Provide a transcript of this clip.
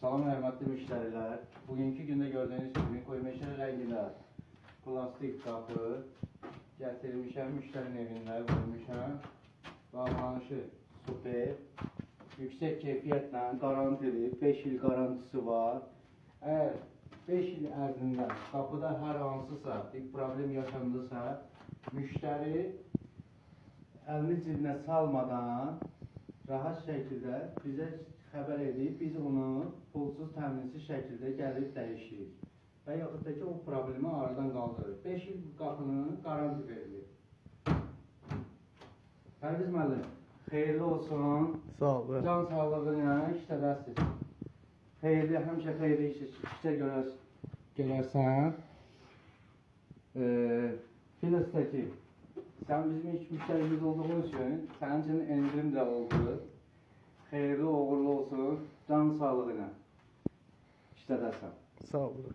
Salam hörmətli müştərilər. Bugünkü gündə gördüyünüz kimi koymeşəli rəngində plastik qapı gətirmişəm. Müştərinin evində qoymuşam. Bağlanışı super. Yüksək keyfiyyətlə garantili, 5 il garantisi var. Əgər 5 il ərzində qapıda hər hansısa bir problem yaşandısa, müştəri əlini cibinə salmadan rahat şəkildə bizə xəbər edib, biz onu pulsuz, təminsiz şəkildə gəlib dəyişirik. Və yaxud da ki, o problemi aradan qaldırır. 5 il qapının garanti verilir. Pərviz müəllim, xeyirli olsun. Sağ ol. Can sağlığı ilə işlədəsiz. Xeyirli, həmişə xeyirli işlər görərsən. Filistəki, sən bizim ilk müştərimiz olduğun üçün sənin üçün endirim də oldu. Xeyirli, uğurlu olsun, can sağlığı ilə işlədəsən. Sağ ol.